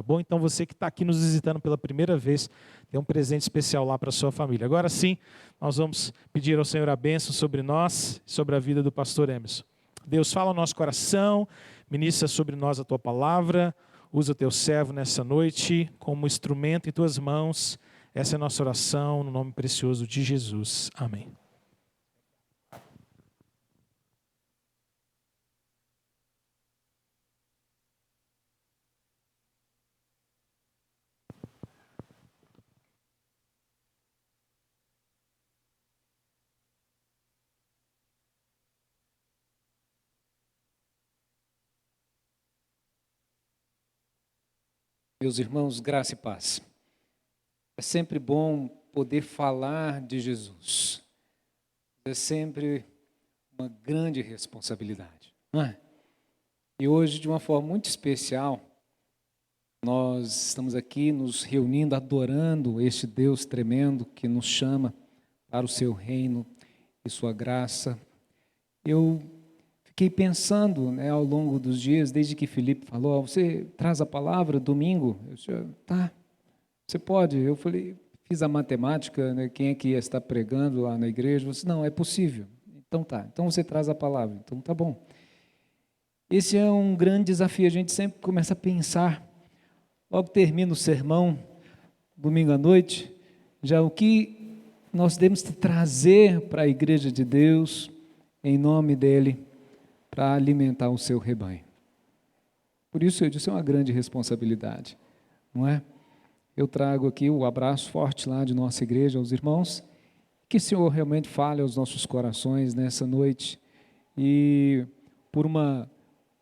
bom? Então você que está aqui nos visitando pela primeira vez, tem um presente especial lá para a sua família. Agora sim, nós vamos pedir ao Senhor a bênção sobre nós, sobre a vida do pastor Emerson. Deus, fala ao nosso coração, ministra sobre nós a tua palavra, usa o teu servo nessa noite como instrumento em tuas mãos. Essa é a nossa oração, no nome precioso de Jesus. Amém. Meus irmãos, graça e paz. É sempre bom poder falar de Jesus. É sempre uma grande responsabilidade, não é? E hoje, de uma forma muito especial, nós estamos aqui nos reunindo, adorando este Deus tremendo que nos chama para o seu reino e sua graça. Eu fiquei pensando, ao longo dos dias, desde que Felipe falou, você traz a palavra domingo? Eu disse, tá, você pode. Eu falei, fiz a matemática, quem é que ia estar pregando lá na igreja? Eu disse, não, é possível. Então tá, então você traz a palavra. Então tá bom. Esse é um grande desafio, a gente sempre começa a pensar, logo termina o sermão, domingo à noite, já o que nós devemos trazer para a igreja de Deus, em nome dEle, para alimentar o seu rebanho. Por isso eu disse, é uma grande responsabilidade, não é? Eu trago aqui o abraço forte lá de nossa igreja aos irmãos, que o Senhor realmente fale aos nossos corações nessa noite, e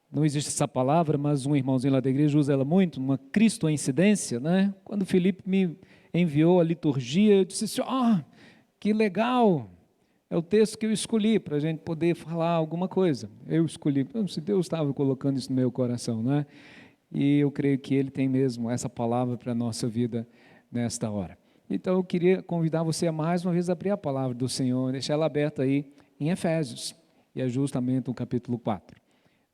não existe essa palavra, mas um irmãozinho lá da igreja usa ela muito, uma cristoincidência, né? Quando o Felipe me enviou a liturgia, eu disse assim, que legal, é o texto que eu escolhi para a gente poder falar alguma coisa. Eu escolhi, se Deus estava colocando isso no meu coração, né? E eu creio que Ele tem mesmo essa palavra para a nossa vida nesta hora. Então eu queria convidar você a mais uma vez abrir a palavra do Senhor, deixar ela aberta aí em Efésios, e é justamente o capítulo 4.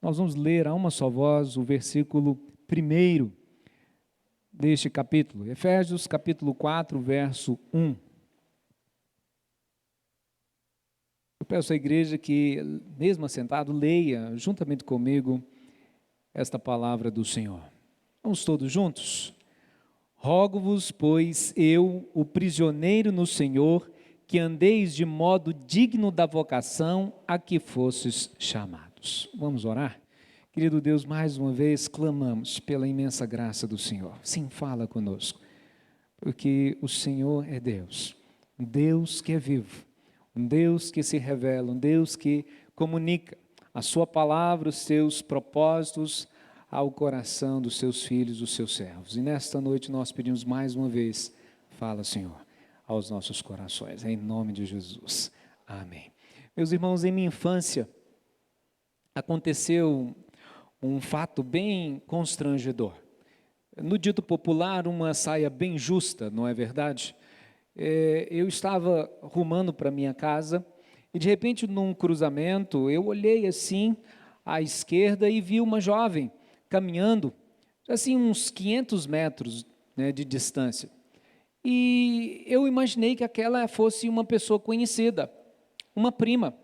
Nós vamos ler a uma só voz o versículo 1 deste capítulo, Efésios capítulo 4, verso 1. Eu peço à igreja que, mesmo assentado, leia juntamente comigo esta palavra do Senhor. Vamos todos juntos? Rogo-vos, pois, eu, o prisioneiro no Senhor, que andeis de modo digno da vocação a que fostes chamados. Vamos orar? Querido Deus, mais uma vez clamamos pela imensa graça do Senhor. Sim, fala conosco, porque o Senhor é Deus, um Deus que é vivo, um Deus que se revela, um Deus que comunica a sua palavra, os seus propósitos ao coração dos seus filhos, dos seus servos. E nesta noite nós pedimos mais uma vez, fala, Senhor, aos nossos corações, em nome de Jesus. Amém. Meus irmãos, em minha infância, aconteceu um fato bem constrangedor. No dito popular, uma saia bem justa, não é verdade? Eu estava rumando para minha casa e, de repente, num cruzamento, eu olhei assim à esquerda e vi uma jovem caminhando, assim, uns 500 metros, de distância. E eu imaginei que aquela fosse uma pessoa conhecida, uma prima,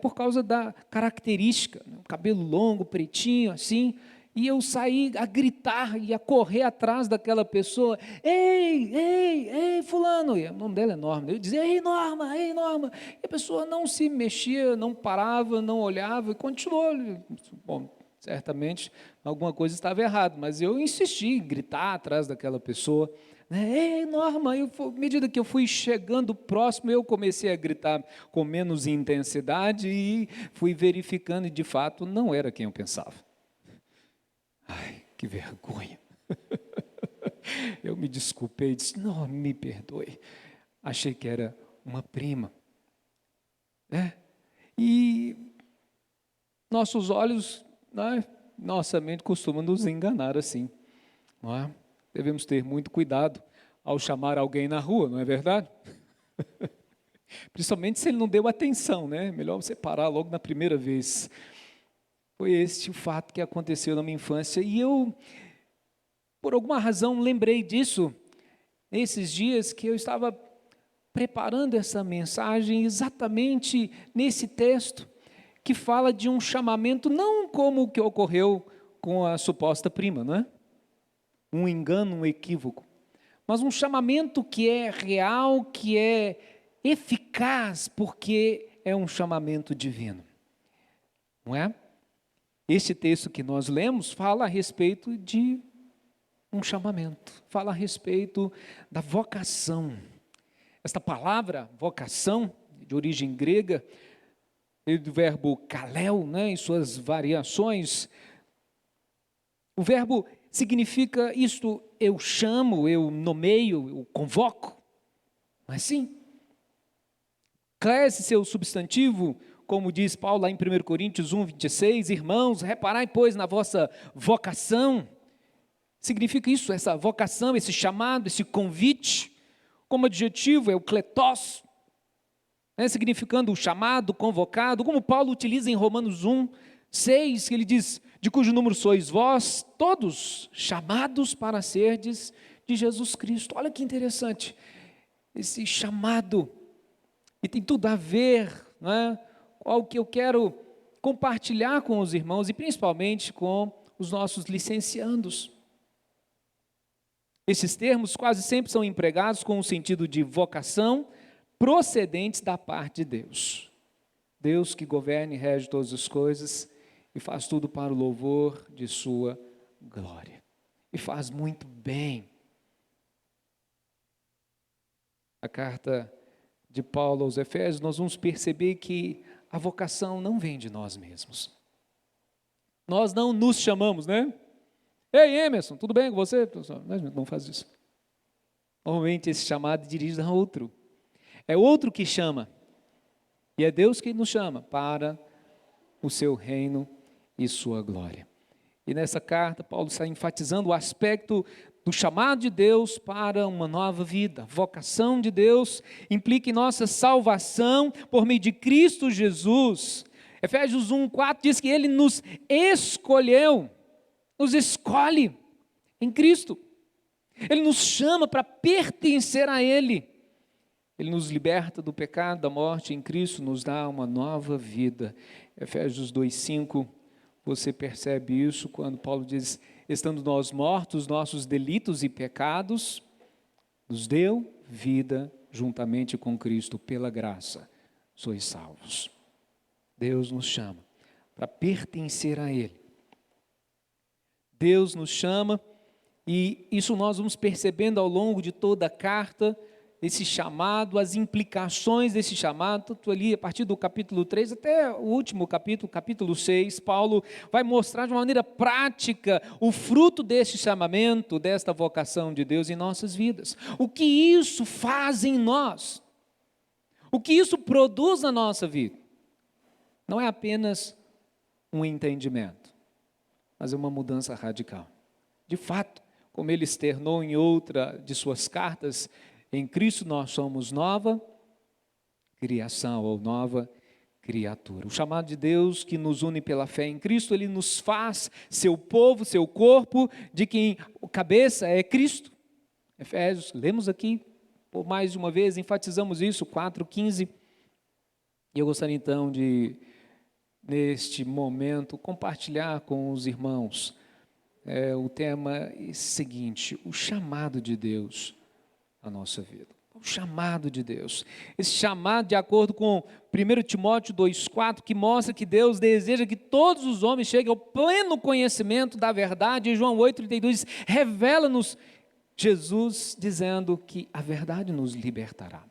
por causa da característica, cabelo longo, pretinho, assim, e eu saí a gritar e a correr atrás daquela pessoa, ei, fulano, e o nome dela é Norma, eu dizia, ei, Norma, e a pessoa não se mexia, não parava, não olhava, e continuou. Bom, certamente alguma coisa estava errada, mas eu insisti em gritar atrás daquela pessoa, ei, Norma, à medida que eu fui chegando próximo, eu comecei a gritar com menos intensidade e fui verificando, e de fato não era quem eu pensava. Ai, que vergonha. Eu me desculpei, disse, não, me perdoe. Achei que era uma prima. E nossos olhos, nossa mente costuma nos enganar assim, não é? Devemos ter muito cuidado ao chamar alguém na rua, não é verdade? Principalmente se ele não deu atenção, Melhor você parar logo na primeira vez. Foi este o fato que aconteceu na minha infância. E eu, por alguma razão lembrei disso nesses dias que eu estava preparando essa mensagem exatamente nesse texto que fala de um chamamento não como o que ocorreu com a suposta prima, não é? Um engano, um equívoco, mas um chamamento que é real, que é eficaz, porque é um chamamento divino, não é? Este texto que nós lemos fala a respeito de um chamamento, fala a respeito da vocação. Esta palavra, vocação, de origem grega, do verbo kaleo, né, em suas variações, o verbo significa isto: eu chamo, eu nomeio, eu convoco. Mas sim, cresce seu substantivo, como diz Paulo lá em 1 Coríntios 1, 26, irmãos, reparai, pois, na vossa vocação. Significa isso, essa vocação, esse chamado, esse convite. Como adjetivo é o kletos, né, significando o chamado, convocado, como Paulo utiliza em Romanos 1, 6, que ele diz, de cujo número sois vós, todos chamados para serdes de Jesus Cristo. Olha que interessante, esse chamado, e tem tudo a ver, né, com o que eu quero compartilhar com os irmãos, e principalmente com os nossos licenciandos. Esses termos quase sempre são empregados com o sentido de vocação, procedentes da parte de Deus. Deus que governa e rege todas as coisas e faz tudo para o louvor de sua glória. E faz muito bem. A carta de Paulo aos Efésios, nós vamos perceber que a vocação não vem de nós mesmos. Nós não nos chamamos, né? Ei, Emerson, tudo bem com você? Nós não faz isso. Normalmente esse chamado dirige a outro. É outro que chama. E é Deus que nos chama para o seu reino e sua glória. E nessa carta, Paulo está enfatizando o aspecto do chamado de Deus para uma nova vida. A vocação de Deus implica em nossa salvação por meio de Cristo Jesus. Efésios 1:4 diz que Ele nos escolheu, nos escolhe em Cristo. Ele nos chama para pertencer a Ele. Ele nos liberta do pecado, da morte em Cristo, nos dá uma nova vida. Efésios 2:5, você percebe isso quando Paulo diz, estando nós mortos, nossos delitos e pecados, nos deu vida juntamente com Cristo, pela graça, sois salvos. Deus nos chama para pertencer a Ele. Deus nos chama, e isso nós vamos percebendo ao longo de toda a carta, esse chamado, as implicações desse chamado, tanto ali a partir do capítulo 3 até o último capítulo, capítulo 6, Paulo vai mostrar de uma maneira prática o fruto desse chamamento, desta vocação de Deus em nossas vidas. O que isso faz em nós, o que isso produz na nossa vida, não é apenas um entendimento, mas é uma mudança radical. De fato, como ele externou em outra de suas cartas, em Cristo nós somos nova criação ou nova criatura. O chamado de Deus que nos une pela fé em Cristo, Ele nos faz seu povo, seu corpo, de quem a cabeça é Cristo. Efésios, lemos aqui, por mais uma vez, enfatizamos isso, 4:15. E eu gostaria então de, neste momento, compartilhar com os irmãos o tema seguinte: o chamado de Deus à nossa vida. O chamado de Deus. Esse chamado de acordo com 1 Timóteo 2:4, que mostra que Deus deseja que todos os homens cheguem ao pleno conhecimento da verdade. E João 8:32 revela-nos Jesus dizendo que a verdade nos libertará.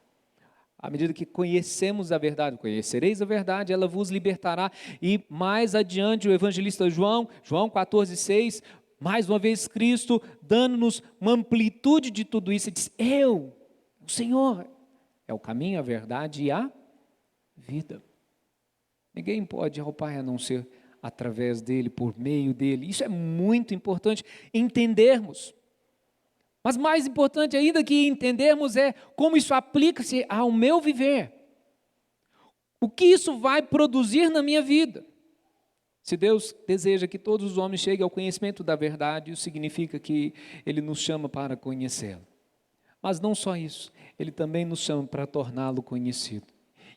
À medida que conhecemos a verdade, conhecereis a verdade, ela vos libertará. E mais adiante o evangelista João 14:6, mais uma vez Cristo dando-nos uma amplitude de tudo isso, ele diz, o Senhor, é o caminho, a verdade e a vida. Ninguém pode ir ao Pai a não ser através dele, por meio dele. Isso é muito importante entendermos. Mas mais importante ainda que entendermos é como isso aplica-se ao meu viver. O que isso vai produzir na minha vida? Se Deus deseja que todos os homens cheguem ao conhecimento da verdade, isso significa que Ele nos chama para conhecê-lo. Mas não só isso, Ele também nos chama para torná-lo conhecido.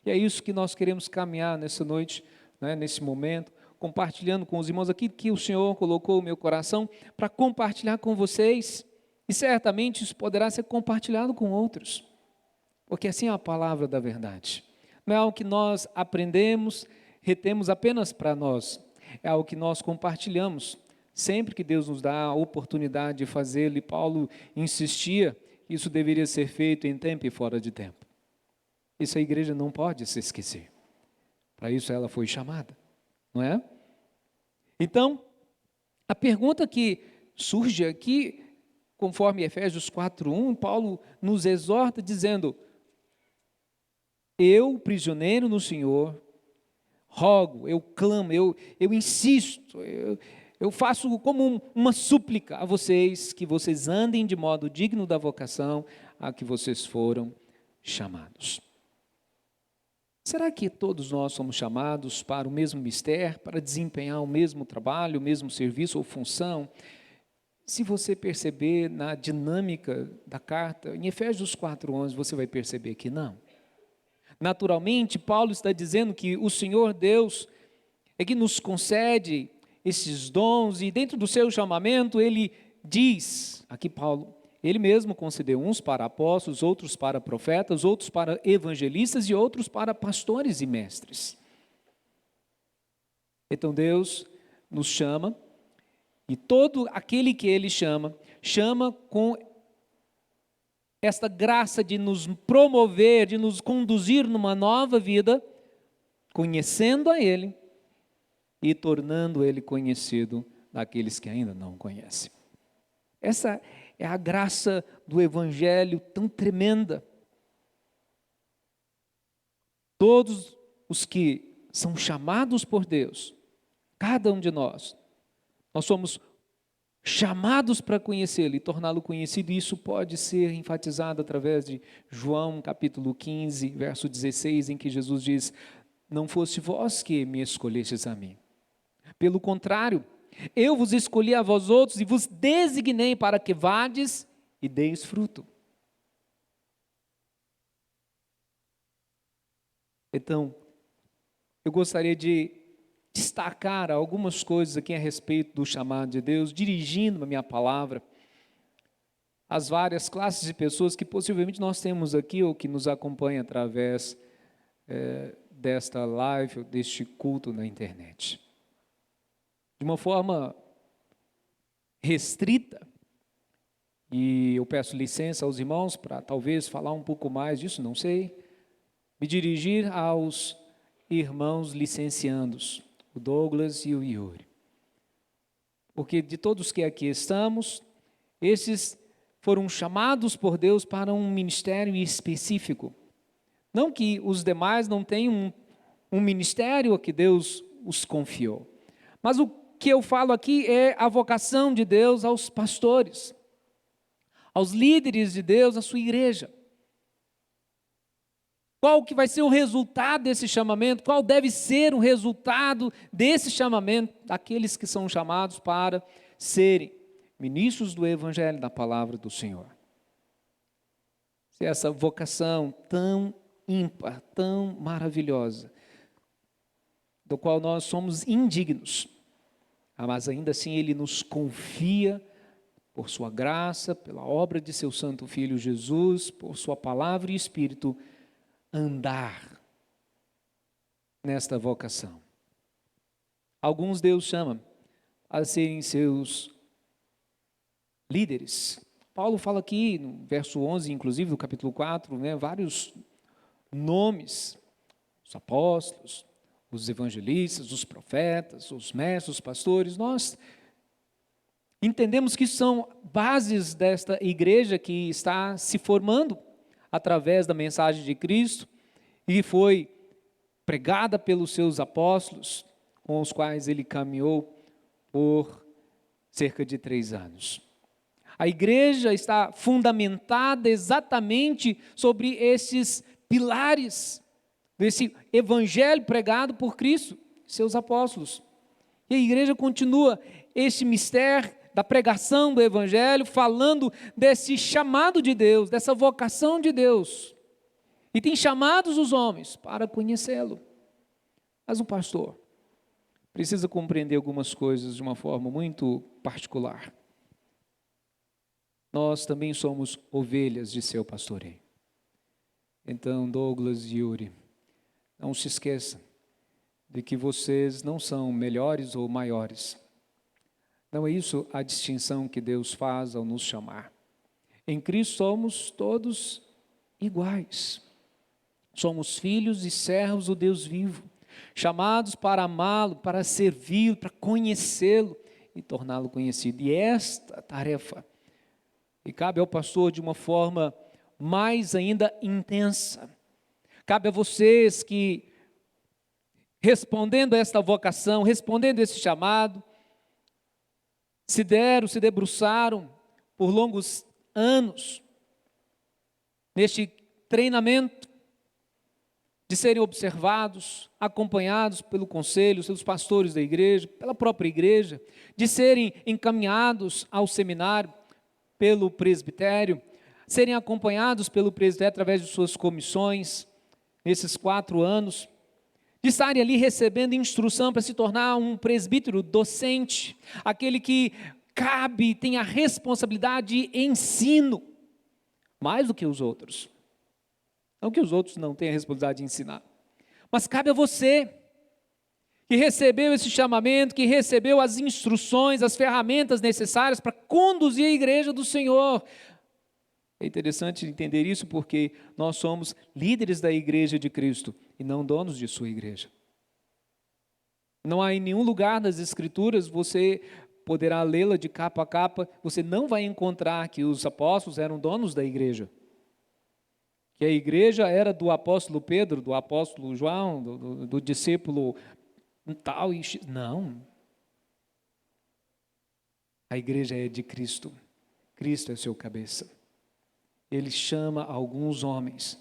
E é isso que nós queremos caminhar nessa noite, né, nesse momento, compartilhando com os irmãos aqui que o Senhor colocou no meu coração para compartilhar com vocês. E certamente isso poderá ser compartilhado com outros, porque assim é a palavra da verdade. Não é algo que nós aprendemos, retemos apenas para nós, é algo que nós compartilhamos, sempre que Deus nos dá a oportunidade de fazê-lo, e Paulo insistia, isso deveria ser feito em tempo e fora de tempo. Isso a igreja não pode se esquecer, para isso ela foi chamada, não é? Então, a pergunta que surge aqui, conforme Efésios 4:1, Paulo nos exorta dizendo: eu, prisioneiro no Senhor, rogo, eu clamo, eu insisto, eu faço como uma súplica a vocês, que vocês andem de modo digno da vocação a que vocês foram chamados. Será que todos nós somos chamados para o mesmo mistério, para desempenhar o mesmo trabalho, o mesmo serviço ou função? Se você perceber na dinâmica da carta, em Efésios 4:11, você vai perceber que não. Naturalmente, Paulo está dizendo que o Senhor Deus é que nos concede esses dons, e dentro do seu chamamento, ele diz, aqui Paulo, ele mesmo concedeu uns para apóstolos, outros para profetas, outros para evangelistas e outros para pastores e mestres. Então Deus nos chama, e todo aquele que Ele chama, chama com esta graça de nos promover, de nos conduzir numa nova vida, conhecendo a Ele e tornando Ele conhecido daqueles que ainda não o conhecem. Essa é a graça do Evangelho tão tremenda. Todos os que são chamados por Deus, cada um de nós somos chamados para conhecê-lo e torná-lo conhecido, e isso pode ser enfatizado através de João capítulo 15, verso 16, em que Jesus diz: não fosse vós que me escolhestes a mim, pelo contrário, eu vos escolhi a vós outros e vos designei para que vades e deis fruto. Então, eu gostaria de destacar algumas coisas aqui a respeito do chamado de Deus, dirigindo a minha palavra às várias classes de pessoas que possivelmente nós temos aqui ou que nos acompanham através desta live ou deste culto na internet. De uma forma restrita, e eu peço licença aos irmãos para talvez falar um pouco mais disso, não sei, me dirigir aos irmãos licenciandos, o Douglas e o Yuri. Porque de todos que aqui estamos, esses foram chamados por Deus para um ministério específico. Não que os demais não tenham um ministério a que Deus os confiou. Mas o que eu falo aqui é a vocação de Deus aos pastores, aos líderes de Deus, à sua igreja. Qual que vai ser o resultado desse chamamento? Qual deve ser o resultado desse chamamento daqueles que são chamados para serem ministros do Evangelho, da palavra do Senhor? Se essa vocação tão ímpar, tão maravilhosa, do qual nós somos indignos, mas ainda assim Ele nos confia, por sua graça, pela obra de seu Santo Filho Jesus, por sua palavra e Espírito, andar nesta vocação. Alguns Deus chama a serem seus líderes. Paulo fala aqui, no verso 11, inclusive, do capítulo 4, vários nomes, os apóstolos, os evangelistas, os profetas, os mestres, os pastores. Nós entendemos que são bases desta igreja que está se formando através da mensagem de Cristo e foi pregada pelos seus apóstolos, com os quais ele caminhou por cerca de 3 anos. A igreja está fundamentada exatamente sobre esses pilares desse evangelho pregado por Cristo, seus apóstolos. E a igreja continua este mistério da pregação do Evangelho, falando desse chamado de Deus, dessa vocação de Deus. E tem chamados os homens para conhecê-lo. Mas o pastor precisa compreender algumas coisas de uma forma muito particular. Nós também somos ovelhas de seu pastoreio. Então, Douglas e Yuri, não se esqueçam de que vocês não são melhores ou maiores. Não é isso a distinção que Deus faz ao nos chamar. Em Cristo somos todos iguais. Somos filhos e servos do Deus vivo, chamados para amá-lo, para servi-lo, para conhecê-lo e torná-lo conhecido. E esta tarefa, e cabe ao pastor de uma forma mais ainda intensa. Cabe a vocês que, respondendo a esta vocação, respondendo a esse chamado, se debruçaram por longos anos neste treinamento de serem observados, acompanhados pelo conselho, pelos pastores da igreja, pela própria igreja, de serem encaminhados ao seminário pelo presbitério, serem acompanhados pelo presbitério através de suas comissões, nesses 4 anos, de estarem ali recebendo instrução para se tornar um presbítero docente, aquele que cabe, tem a responsabilidade de ensino, mais do que os outros. Não que os outros não tenham a responsabilidade de ensinar, mas cabe a você, que recebeu esse chamamento, que recebeu as instruções, as ferramentas necessárias para conduzir a igreja do Senhor. É interessante entender isso porque nós somos líderes da igreja de Cristo e não donos de sua igreja. Não há em nenhum lugar das Escrituras, você poderá lê-la de capa a capa, você não vai encontrar que os apóstolos eram donos da igreja. Que a igreja era do apóstolo Pedro, do apóstolo João, do discípulo tal e... Não. A igreja é de Cristo. Cristo é seu cabeça. Ele chama alguns homens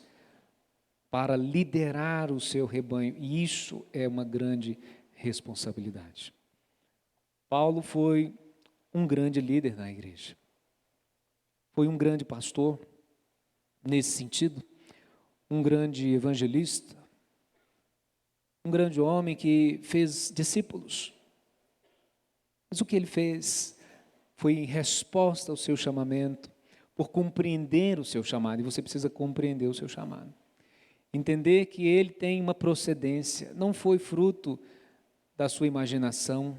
para liderar o seu rebanho, e isso é uma grande responsabilidade. Paulo foi um grande líder na igreja. Foi um grande pastor, nesse sentido, um grande evangelista, um grande homem que fez discípulos. Mas o que ele fez foi em resposta ao seu chamamento, por compreender o seu chamado, e você precisa compreender o seu chamado. Entender que ele tem uma procedência, não foi fruto da sua imaginação,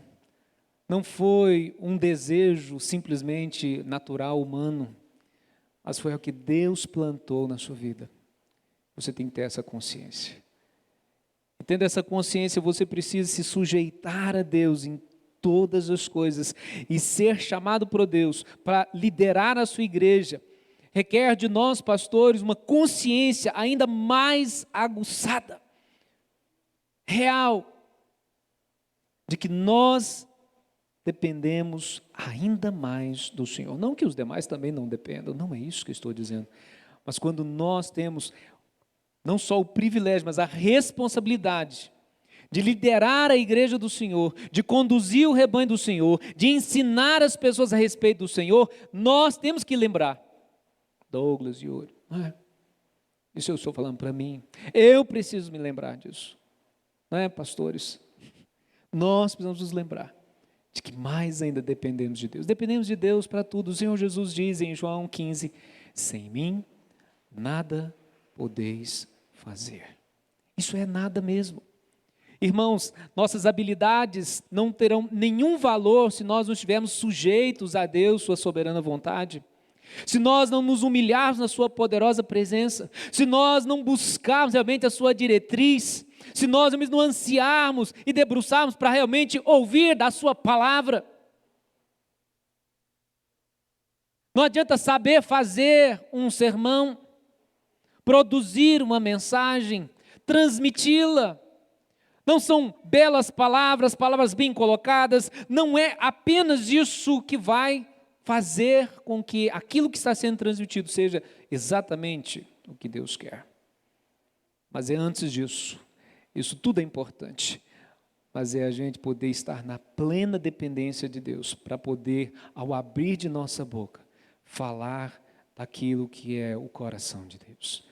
não foi um desejo simplesmente natural, humano, mas foi o que Deus plantou na sua vida. Você tem que ter essa consciência. E tendo essa consciência, você precisa se sujeitar a Deus em todas as coisas e ser chamado por Deus para liderar a sua igreja. Requer de nós, pastores, uma consciência ainda mais aguçada, real, de que nós dependemos ainda mais do Senhor. Não que os demais também não dependam, não é isso que eu estou dizendo. Mas quando nós temos não só o privilégio, mas a responsabilidade de liderar a igreja do Senhor, de conduzir o rebanho do Senhor, de ensinar as pessoas a respeito do Senhor, nós temos que lembrar. Douglas e Yuri, isso eu estou falando para mim, eu preciso me lembrar disso, não é, pastores? Nós precisamos nos lembrar de que mais ainda dependemos de Deus para tudo. O Senhor Jesus diz em João 15, sem mim nada podeis fazer. Isso é nada mesmo. Irmãos, nossas habilidades não terão nenhum valor se nós não estivermos sujeitos a Deus, sua soberana vontade. Se nós não nos humilharmos na sua poderosa presença, se nós não buscarmos realmente a sua diretriz, se nós não ansiarmos e debruçarmos para realmente ouvir da sua palavra. Não adianta saber fazer um sermão, produzir uma mensagem, transmiti-la. Não são belas palavras, palavras bem colocadas, não é apenas isso que vai fazer com que aquilo que está sendo transmitido seja exatamente o que Deus quer. Mas é antes disso, isso tudo é importante, mas é a gente poder estar na plena dependência de Deus, para poder, ao abrir de nossa boca, falar daquilo que é o coração de Deus,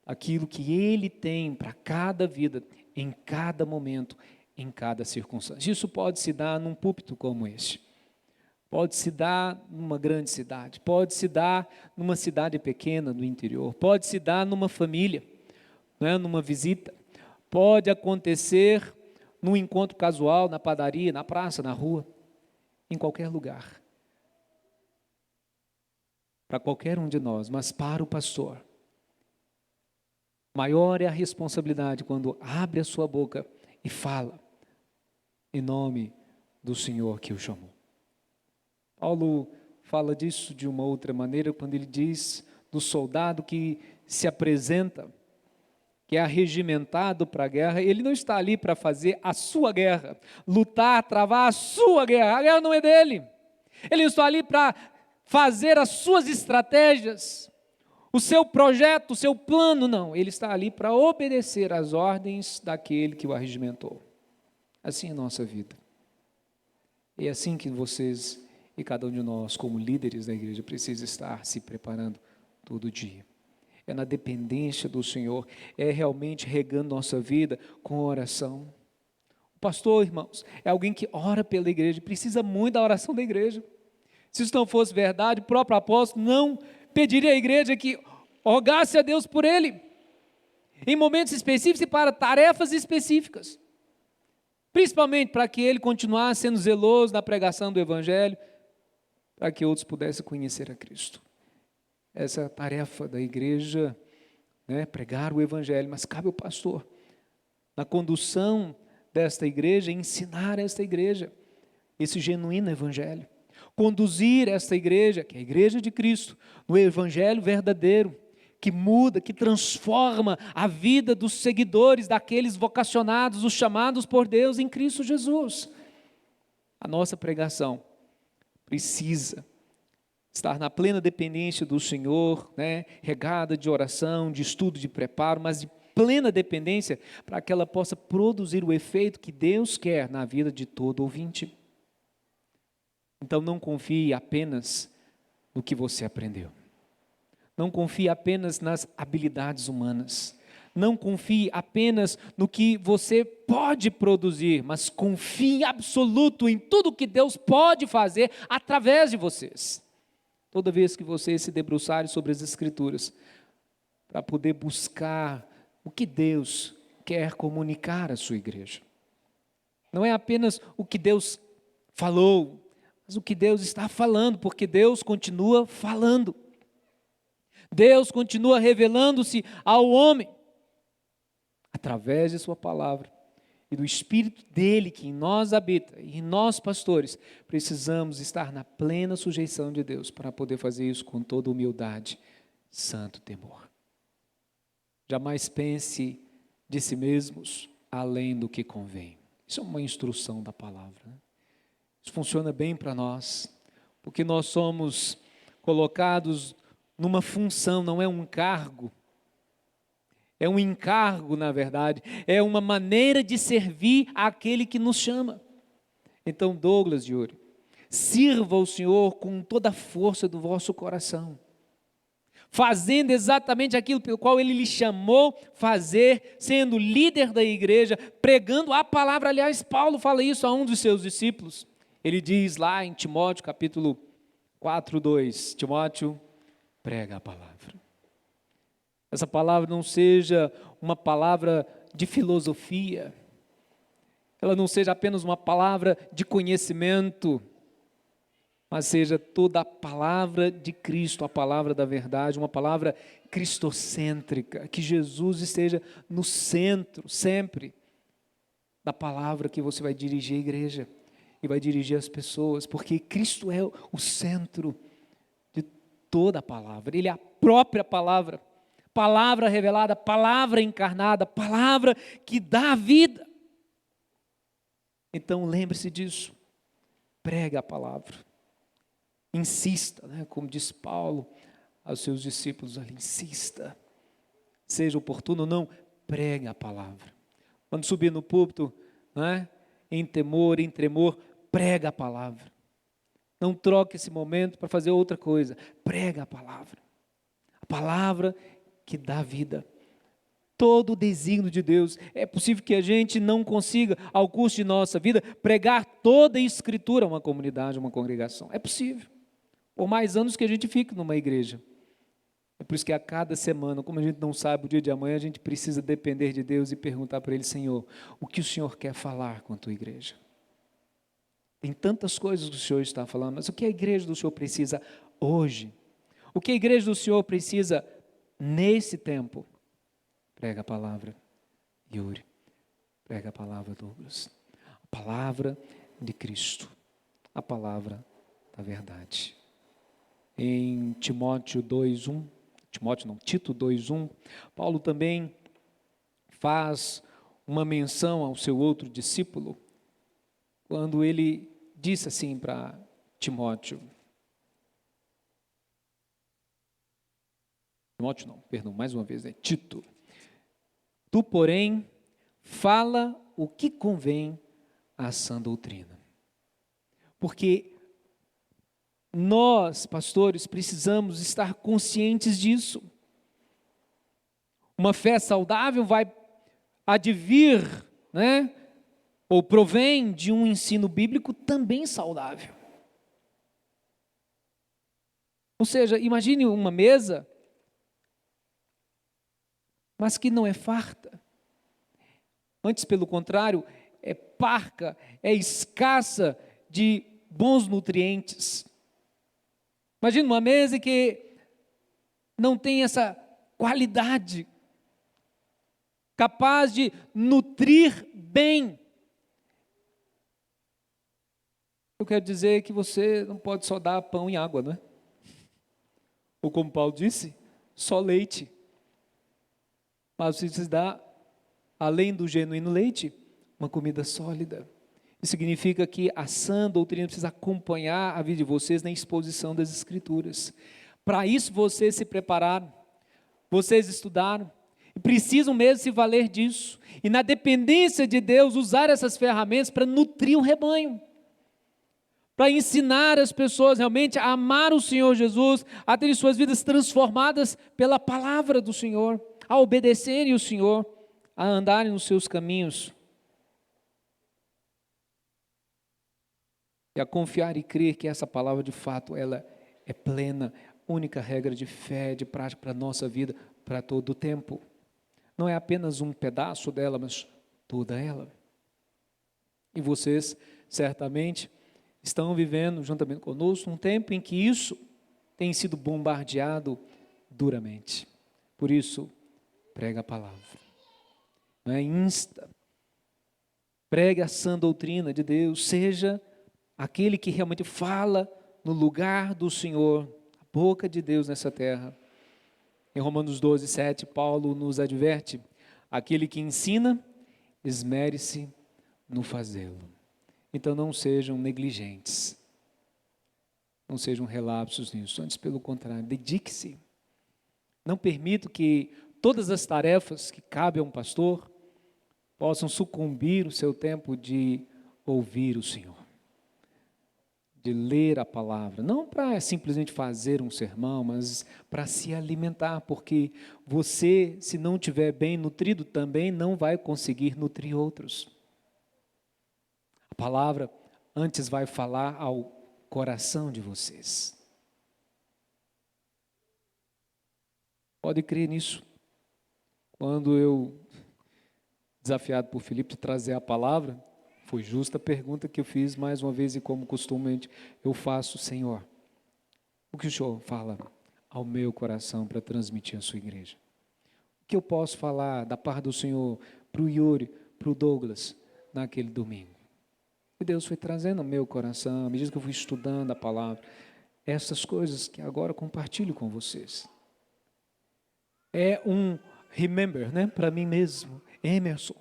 aquilo que Ele tem para cada vida, em cada momento, em cada circunstância. Isso pode se dar num púlpito como este, pode se dar numa grande cidade, pode se dar numa cidade pequena no interior, pode se dar numa família, né, numa visita, pode acontecer num encontro casual, na padaria, na praça, na rua, em qualquer lugar. Para qualquer um de nós, mas para o pastor, maior é a responsabilidade quando abre a sua boca e fala em nome do Senhor que o chamou. Paulo fala disso de uma outra maneira quando ele diz do soldado que se apresenta, que é arregimentado para a guerra. Ele não está ali para fazer a sua guerra, lutar, travar a sua guerra. A guerra não é dele. Ele está ali para fazer as suas estratégias, o seu projeto, o seu plano. Não, ele está ali para obedecer às ordens daquele que o arregimentou. Assim é a nossa vida. É assim que vocês e cada um de nós, como líderes da igreja, precisa estar se preparando todo dia. É na dependência do Senhor, é realmente regando nossa vida com oração. O pastor, irmãos, é alguém que ora pela igreja, precisa muito da oração da igreja. Se isso não fosse verdade, o próprio apóstolo não pediria à igreja que rogasse a Deus por ele, em momentos específicos e para tarefas específicas, principalmente para que ele continuasse sendo zeloso na pregação do Evangelho, para que outros pudessem conhecer a Cristo. Essa é a tarefa da igreja, né, pregar o Evangelho, mas cabe ao pastor, na condução desta igreja, ensinar esta igreja esse genuíno Evangelho, conduzir esta igreja, que é a igreja de Cristo, no Evangelho verdadeiro, que muda, que transforma a vida dos seguidores, daqueles vocacionados, os chamados por Deus em Cristo Jesus. A nossa pregação precisa estar na plena dependência do Senhor, né, regada de oração, de estudo, de preparo, mas de plena dependência para que ela possa produzir o efeito que Deus quer na vida de todo ouvinte. Então não confie apenas no que você aprendeu. Não confie apenas nas habilidades humanas. Não confie apenas no que você pode produzir, mas confie absoluto em tudo que Deus pode fazer através de vocês. Toda vez que vocês se debruçarem sobre as Escrituras, para poder buscar o que Deus quer comunicar à sua igreja. Não é apenas o que Deus falou, mas o que Deus está falando, porque Deus continua falando. Deus continua revelando-se ao homem, através de sua palavra, e do Espírito dele que em nós habita, e nós pastores, precisamos estar na plena sujeição de Deus, para poder fazer isso com toda humildade, santo temor. Jamais pense de si mesmos além do que convém. Isso é uma instrução da palavra, né? Isso funciona bem para nós, porque nós somos colocados numa função, não é um cargo, é um encargo, na verdade, é uma maneira de servir àquele que nos chama. Então, Douglas e Yuri, sirva o Senhor com toda a força do vosso coração, fazendo exatamente aquilo pelo qual Ele lhe chamou fazer, sendo líder da igreja, pregando a palavra. Aliás, Paulo fala isso a um dos seus discípulos. Ele diz lá em Timóteo, capítulo 4:2, Timóteo, prega a palavra. Essa palavra não seja uma palavra de filosofia, ela não seja apenas uma palavra de conhecimento, mas seja toda a palavra de Cristo, a palavra da verdade, uma palavra cristocêntrica, que Jesus esteja no centro, sempre, da palavra que você vai dirigir à igreja e vai dirigir as pessoas, porque Cristo é o centro de toda a palavra, Ele é a própria palavra, palavra revelada, palavra encarnada, palavra que dá vida. Então lembre-se disso, prega a palavra, insista, né, como diz Paulo aos seus discípulos ali, insista, seja oportuno ou não, pregue a palavra. Quando subir no púlpito, né, em temor, em tremor, prega a palavra. Não troque esse momento para fazer outra coisa. Prega a palavra. A palavra que dá vida. Todo o desígnio de Deus. É possível que a gente não consiga, ao custo de nossa vida, pregar toda a Escritura a uma comunidade, a uma congregação. É possível. Por mais anos que a gente fique numa igreja. É por isso que a cada semana, como a gente não sabe o dia de amanhã, a gente precisa depender de Deus e perguntar para Ele: Senhor, o que o Senhor quer falar com a tua igreja? Tem tantas coisas que o Senhor está falando, mas o que a igreja do Senhor precisa hoje? O que a igreja do Senhor precisa nesse tempo? Prega a palavra, Yuri. Prega a palavra, Douglas. A palavra de Cristo. A palavra da verdade. Em Tito 2:1, Paulo também faz uma menção ao seu outro discípulo, quando ele disse assim para Timóteo, Tito: tu, porém, fala o que convém à sã doutrina. Porque nós, pastores, precisamos estar conscientes disso. Uma fé saudável vai advir, né? Ou provém de um ensino bíblico também saudável. Ou seja, imagine uma mesa, mas que não é farta. Antes, pelo contrário, é parca, é escassa de bons nutrientes. Imagine uma mesa que não tem essa qualidade, capaz de nutrir bem. Eu quero dizer que você não pode só dar pão e água, não é? Ou como Paulo disse, só leite. Mas você precisa dar, além do genuíno leite, uma comida sólida. Isso significa que a sã doutrina precisa acompanhar a vida de vocês na exposição das Escrituras. Para isso vocês se prepararam, vocês estudaram, e precisam mesmo se valer disso. E na dependência de Deus, usar essas ferramentas para nutrir um rebanho. Para ensinar as pessoas realmente a amar o Senhor Jesus, a terem suas vidas transformadas pela palavra do Senhor, a obedecerem o Senhor, a andarem nos seus caminhos, e a confiar e crer que essa palavra de fato, ela é plena, única regra de fé, de prática para a nossa vida, para todo o tempo. Não é apenas um pedaço dela, mas toda ela. E vocês, certamente, estão vivendo, juntamente conosco, um tempo em que isso tem sido bombardeado duramente. Por isso, prega a palavra. Não é? Pregue a sã doutrina de Deus, seja aquele que realmente fala no lugar do Senhor, a boca de Deus nessa terra. Em Romanos 12:7, Paulo nos adverte: aquele que ensina, esmere-se no fazê-lo. Então não sejam negligentes, não sejam relapsos nisso, antes pelo contrário, dedique-se. Não permita que todas as tarefas que cabem a um pastor possam sucumbir o seu tempo de ouvir o Senhor, de ler a palavra, não para simplesmente fazer um sermão, mas para se alimentar, porque você, se não estiver bem nutrido, também não vai conseguir nutrir outros. A palavra antes vai falar ao coração de vocês. Pode crer nisso. Quando eu, desafiado por Filipe de trazer a palavra, foi justa a pergunta que eu fiz mais uma vez, e como costumemente eu faço: Senhor, o que o Senhor fala ao meu coração para transmitir à sua igreja? O que eu posso falar da parte do Senhor para o Yuri, para o Douglas, naquele domingo? E Deus foi trazendo ao meu coração, à medida que eu fui estudando a palavra, essas coisas que agora compartilho com vocês. É um remember, né, para mim mesmo. Emerson,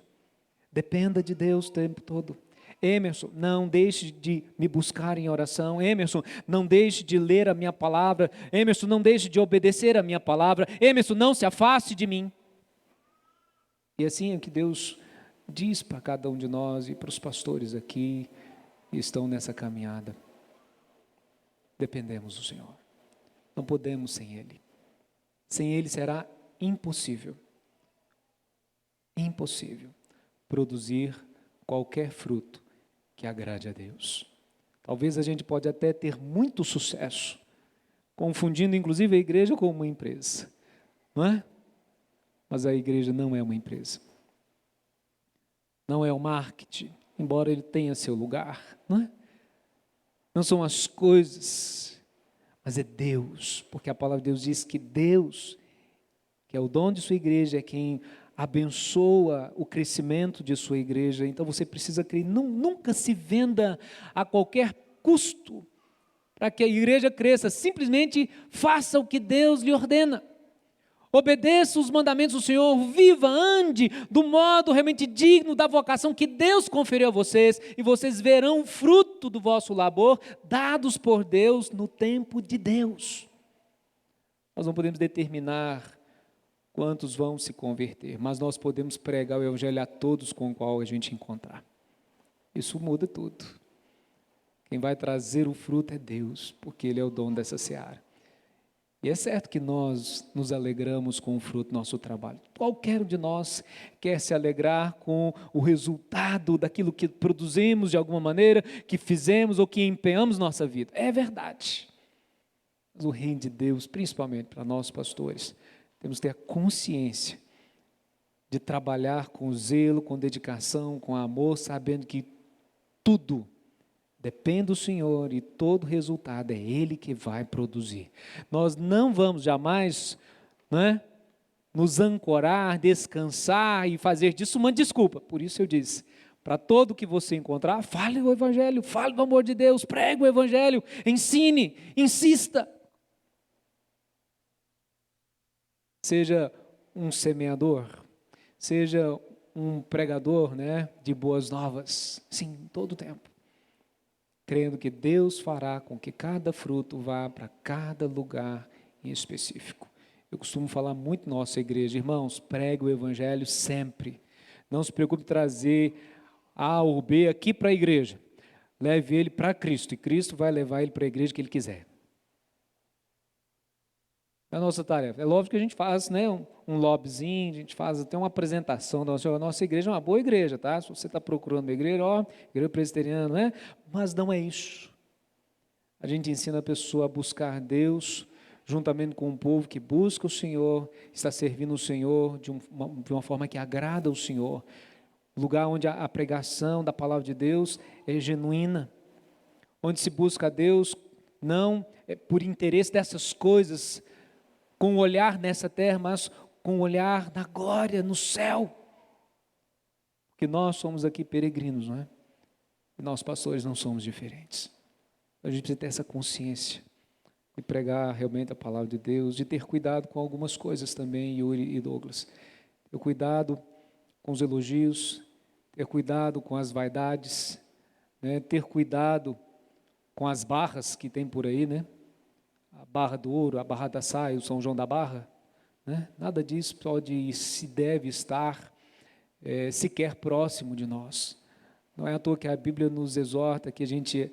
dependa de Deus o tempo todo. Emerson, não deixe de me buscar em oração. Emerson, não deixe de ler a minha palavra. Emerson, não deixe de obedecer a minha palavra. Emerson, não se afaste de mim. E assim é que Deus diz para cada um de nós e para os pastores aqui que estão nessa caminhada: dependemos do Senhor, não podemos sem Ele. Sem Ele será impossível produzir qualquer fruto que agrade a Deus. Talvez a gente pode até ter muito sucesso, confundindo inclusive a igreja com uma empresa, não é? Mas a igreja não é uma empresa, não é o marketing, embora ele tenha seu lugar, não é? Não são as coisas, mas é Deus, porque a palavra de Deus diz que Deus, que é o dono de sua igreja, é quem abençoa o crescimento de sua igreja. Então você precisa crer, nunca se venda a qualquer custo para que a igreja cresça. Simplesmente faça o que Deus lhe ordena, obedeça os mandamentos do Senhor, viva, ande do modo realmente digno da vocação que Deus conferiu a vocês, e vocês verão o fruto do vosso labor, dados por Deus no tempo de Deus. Nós não podemos determinar quantos vão se converter, mas nós podemos pregar o evangelho a todos com o qual a gente encontrar. Isso muda tudo. Quem vai trazer o fruto é Deus, porque Ele é o dono dessa seara. E é certo que nós nos alegramos com o fruto do nosso trabalho. Qualquer um de nós quer se alegrar com o resultado daquilo que produzimos de alguma maneira, que fizemos ou que empenhamos nossa vida. É verdade. Mas o reino de Deus, principalmente para nós pastores, temos que ter a consciência de trabalhar com zelo, com dedicação, com amor, sabendo que tudo depende do Senhor e todo resultado é Ele que vai produzir. Nós não vamos jamais, nos ancorar, descansar e fazer disso uma desculpa. Por isso eu disse, para todo que você encontrar, fale o Evangelho, fale do amor de Deus, pregue o Evangelho, ensine, insista. Seja um semeador, seja um pregador, de boas novas, sim, todo o tempo, crendo que Deus fará com que cada fruto vá para cada lugar em específico. Eu costumo falar muito na nossa igreja: irmãos, pregue o Evangelho sempre, não se preocupe em trazer A ou B aqui para a igreja, leve ele para Cristo, e Cristo vai levar ele para a igreja que Ele quiser. É a nossa tarefa. É lógico que a gente faz um lobbyzinho, a gente faz até uma apresentação da nossa igreja. É uma boa igreja, tá? Se você está procurando uma igreja, igreja presbiteriana, mas não é isso. A gente ensina a pessoa a buscar Deus, juntamente com o povo que busca o Senhor, está servindo o Senhor de uma forma que agrada o Senhor. Lugar onde a pregação da palavra de Deus é genuína, onde se busca a Deus não por interesse dessas coisas, com o olhar nessa terra, mas com o olhar na glória, no céu. Porque nós somos aqui peregrinos, E nós pastores não somos diferentes. A gente precisa ter essa consciência de pregar realmente a palavra de Deus, de ter cuidado com algumas coisas também, Yuri e Douglas. Ter cuidado com os elogios, ter cuidado com as vaidades, ter cuidado com as barras que tem por aí, a barra do ouro, a barra da saia, o São João da Barra, nada disso pode e se deve estar sequer próximo de nós. Não é à toa que a Bíblia nos exorta que a gente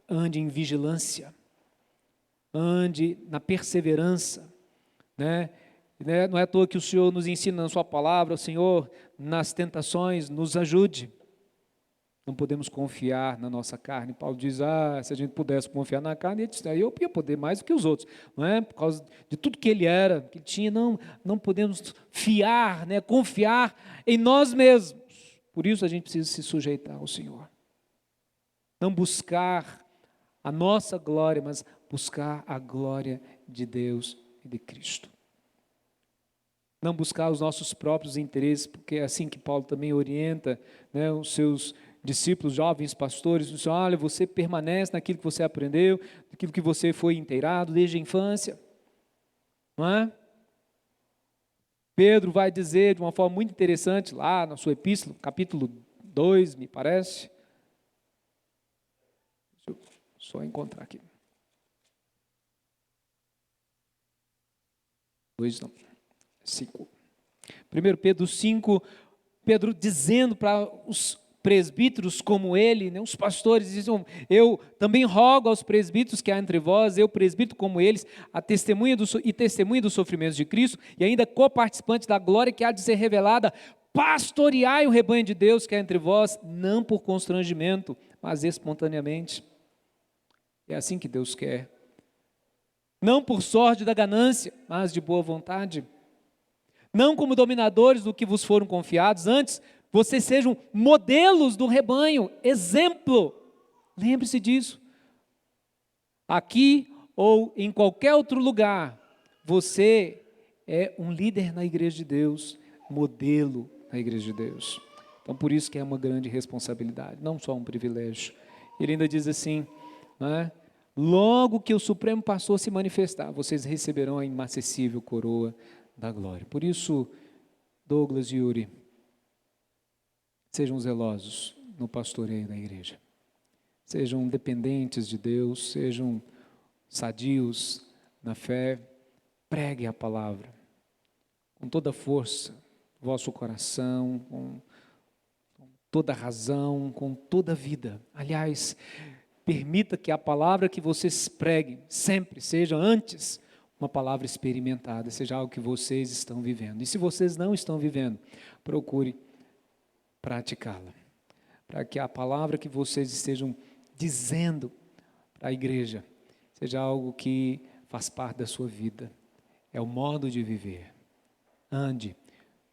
ande em vigilância, ande na perseverança, Não é à toa que o Senhor nos ensina na sua palavra, o Senhor nas tentações nos ajude. Não podemos confiar na nossa carne. Paulo diz, se a gente pudesse confiar na carne, eu ia poder mais do que os outros, por causa de tudo que ele era, que ele tinha, não podemos fiar, confiar em nós mesmos. Por isso a gente precisa se sujeitar ao Senhor. Não buscar a nossa glória, mas buscar a glória de Deus e de Cristo. Não buscar os nossos próprios interesses, porque é assim que Paulo também orienta, os seus discípulos, jovens pastores, dizem, olha, você permanece naquilo que você aprendeu, naquilo que você foi inteirado desde a infância, Pedro vai dizer de uma forma muito interessante, lá na sua epístola, capítulo 2, me parece, deixa eu só encontrar aqui, 2 não, 5, 1 Pedro 5, Pedro dizendo para os presbíteros como ele, né, os pastores, dizem: eu também rogo aos presbíteros que há entre vós, eu presbítero como eles, a testemunha dos sofrimentos de Cristo, e ainda coparticipante da glória que há de ser revelada, pastoreai o rebanho de Deus que há entre vós, não por constrangimento, mas espontaneamente. É assim que Deus quer. Não por sorte da ganância, mas de boa vontade. Não como dominadores do que vos foram confiados, antes vocês sejam modelos do rebanho, exemplo. Lembre-se disso. Aqui ou em qualquer outro lugar, você é um líder na igreja de Deus, modelo na igreja de Deus. Então, por isso que é uma grande responsabilidade, não só um privilégio. Ele ainda diz assim, né? Logo que o Supremo Pastor se manifestar, vocês receberão a inacessível coroa da glória. Por isso, Douglas e Yuri, sejam zelosos no pastoreio da igreja. Sejam dependentes de Deus, sejam sadios na fé, pregue a palavra com toda a força, vosso coração, com toda a razão, com toda a vida. Aliás, permita que a palavra que vocês preguem sempre seja antes uma palavra experimentada, seja algo que vocês estão vivendo. E se vocês não estão vivendo, procure praticá-la, para que a palavra que vocês estejam dizendo para a igreja seja algo que faz parte da sua vida, é o modo de viver. Ande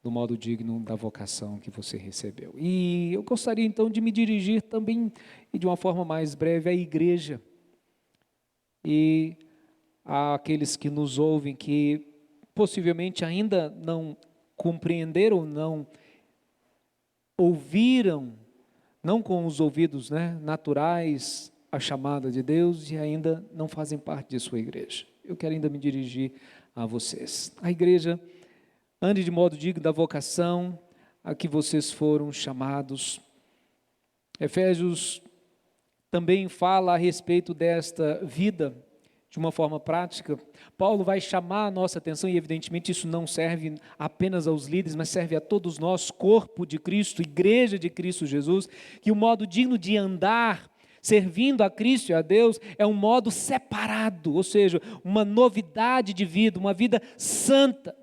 do modo digno da vocação que você recebeu. E eu gostaria então de me dirigir também, e de uma forma mais breve, à igreja e àqueles que nos ouvem, que possivelmente ainda não compreenderam, não ouviram, não com os ouvidos, né, naturais, a chamada de Deus e ainda não fazem parte de sua igreja. Eu quero ainda me dirigir a vocês. A igreja, ande de modo digno da vocação a que vocês foram chamados. Efésios também fala a respeito desta vida de uma forma prática. Paulo vai chamar a nossa atenção, e evidentemente isso não serve apenas aos líderes, mas serve a todos nós, corpo de Cristo, igreja de Cristo Jesus, que o modo digno de andar, servindo a Cristo e a Deus, é um modo separado, ou seja, uma novidade de vida, uma vida santa.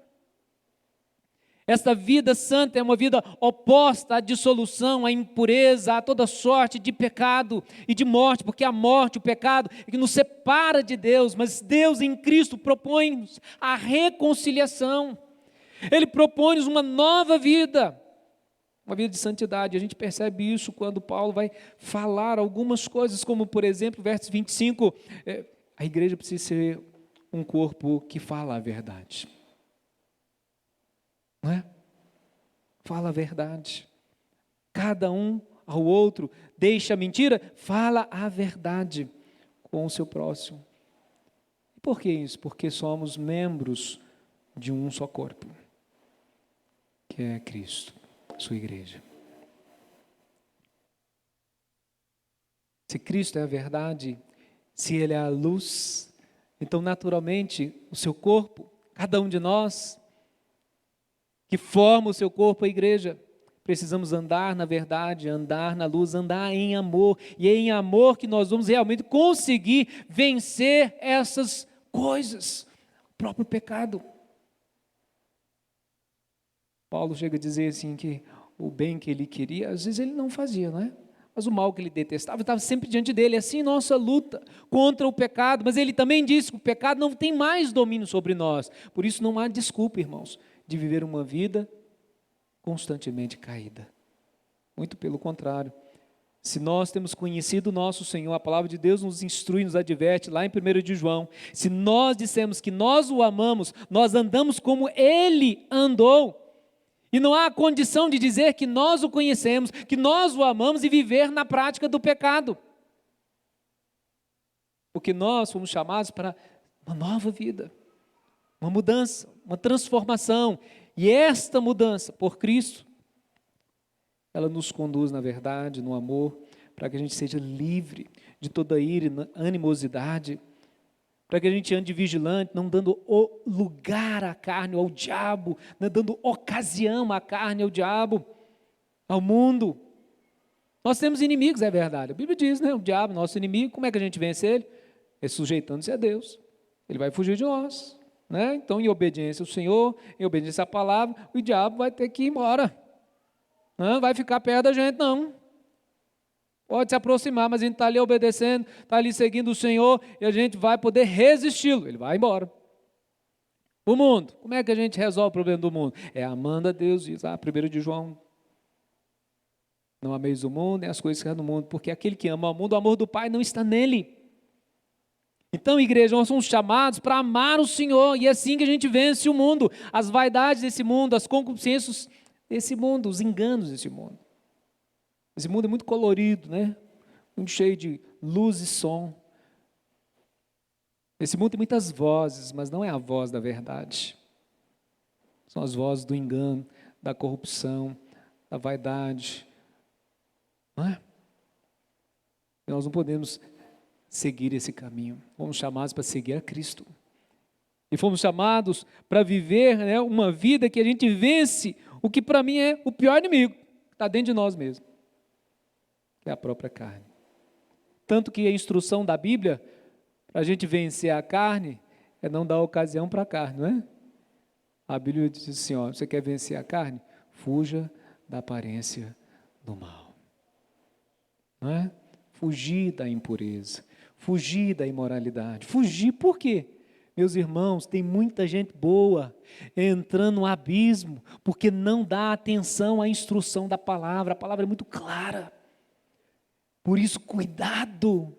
Esta vida santa é uma vida oposta à dissolução, à impureza, a toda sorte de pecado e de morte, porque a morte, o pecado, é que nos separa de Deus, mas Deus em Cristo propõe-nos a reconciliação. Ele propõe-nos uma nova vida, uma vida de santidade. A gente percebe isso quando Paulo vai falar algumas coisas, como por exemplo, verso 25, a igreja precisa ser um corpo que fala a verdade. Não é? Fala a verdade. Cada um ao outro deixa a mentira, fala a verdade com o seu próximo. Por que isso? Porque somos membros de um só corpo, que é Cristo, sua igreja. Se Cristo é a verdade, se Ele é a luz, então naturalmente o seu corpo, cada um de nós, que forma o seu corpo, a igreja, precisamos andar na verdade, andar na luz, andar em amor, e é em amor que nós vamos realmente conseguir vencer essas coisas, o próprio pecado. Paulo chega a dizer assim que o bem que ele queria, às vezes ele não fazia, não é? Mas o mal que ele detestava estava sempre diante dele. Assim nossa luta contra o pecado, mas ele também disse que o pecado não tem mais domínio sobre nós, por isso não há desculpa, irmãos, de viver uma vida constantemente caída. Muito pelo contrário. Se nós temos conhecido o nosso Senhor, a palavra de Deus nos instrui, nos adverte, lá em 1 de João, se nós dissemos que nós o amamos, nós andamos como Ele andou. E não há condição de dizer que nós o conhecemos, que nós o amamos e viver na prática do pecado. Porque nós fomos chamados para uma nova vida, uma mudança, uma transformação, e esta mudança por Cristo, ela nos conduz na verdade, no amor, para que a gente seja livre de toda ira e animosidade, para que a gente ande vigilante, não dando lugar à carne, ao diabo, não dando ocasião à carne, ao diabo, ao mundo. Nós temos inimigos, é verdade. A Bíblia diz, né? O diabo, nosso inimigo, como é que a gente vence ele? É sujeitando-se a Deus. Ele vai fugir de nós, né? Então, em obediência ao Senhor, em obediência à palavra, o diabo vai ter que ir embora. Não vai ficar perto da gente, não. Pode se aproximar, mas a gente está ali obedecendo, está ali seguindo o Senhor, e a gente vai poder resisti-lo. Ele vai embora. O mundo, como é que a gente resolve o problema do mundo? É amando a Deus, diz 1 de João. Não ameis o mundo, nem as coisas que há no mundo, porque aquele que ama o mundo, o amor do Pai não está nele. Então, igreja, nós somos chamados para amar o Senhor, e é assim que a gente vence o mundo, as vaidades desse mundo, as concupiscências desse mundo, os enganos desse mundo. Esse mundo é muito colorido, né? Muito cheio de luz e som. Esse mundo tem muitas vozes, mas não é a voz da verdade. São as vozes do engano, da corrupção, da vaidade. Não é? E nós não podemos seguir esse caminho. Fomos chamados para seguir a Cristo. E fomos chamados para viver, né, uma vida que a gente vence o que para mim é o pior inimigo, que está dentro de nós mesmos, que é a própria carne. Tanto que a instrução da Bíblia, para a gente vencer a carne, é não dar ocasião para a carne, não é? A Bíblia diz assim, ó, você quer vencer a carne? Fuja da aparência do mal. Não é? Fugir da impureza, fugir da imoralidade, fugir, por quê? Meus irmãos, tem muita gente boa entrando no abismo, porque não dá atenção à instrução da palavra, a palavra é muito clara. Por isso, cuidado,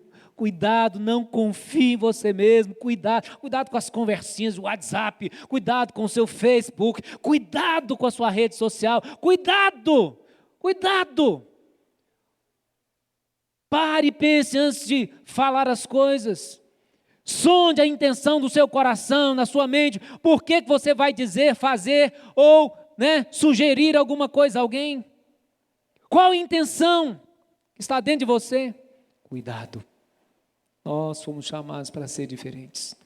não confie em você mesmo, cuidado com as conversinhas do WhatsApp, cuidado com o seu Facebook, cuidado com a sua rede social, cuidado. Pare e pense antes de falar as coisas. Sonde a intenção do seu coração, na sua mente, por que você vai dizer, fazer ou, né, sugerir alguma coisa a alguém. Qual a intenção que está dentro de você? Cuidado. Nós fomos chamados para ser diferentes.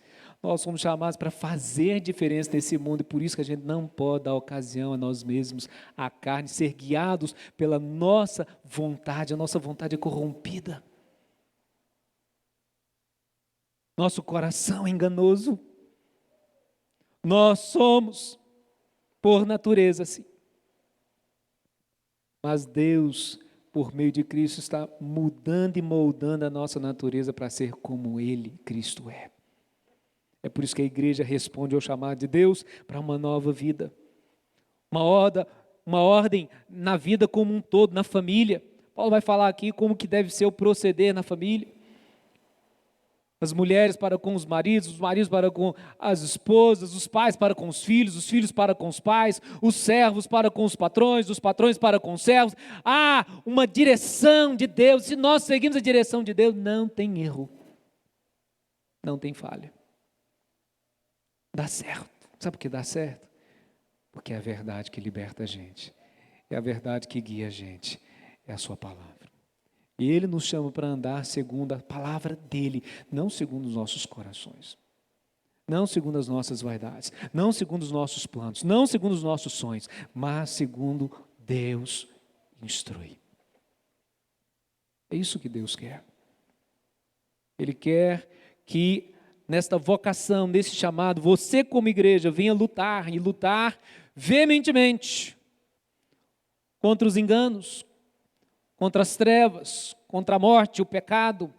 Nós fomos chamados para fazer diferença nesse mundo e por isso que a gente não pode dar ocasião a nós mesmos, à carne, ser guiados pela nossa vontade. A nossa vontade é corrompida. Nosso coração é enganoso. Nós somos, por natureza, assim. Mas Deus, por meio de Cristo, está mudando e moldando a nossa natureza para ser como Ele, Cristo, é. É por isso que a igreja responde ao chamado de Deus para uma nova vida. Uma ordem na vida como um todo, na família. Paulo vai falar aqui como que deve ser o proceder na família. As mulheres para com os maridos para com as esposas, os pais para com os filhos para com os pais, os servos para com os patrões para com os servos. Há uma direção de Deus. Se nós seguimos a direção de Deus, não tem erro, não tem falha. Dá certo. Sabe por que dá certo? Porque é a verdade que liberta a gente, é a verdade que guia a gente, é a sua palavra. E Ele nos chama para andar segundo a palavra dEle, não segundo os nossos corações, não segundo as nossas vaidades, não segundo os nossos planos, não segundo os nossos sonhos, mas segundo Deus instrui. É isso que Deus quer. Ele quer que nesta vocação, nesse chamado, você como igreja venha lutar e lutar veementemente contra os enganos, contra as trevas, contra a morte, o pecado.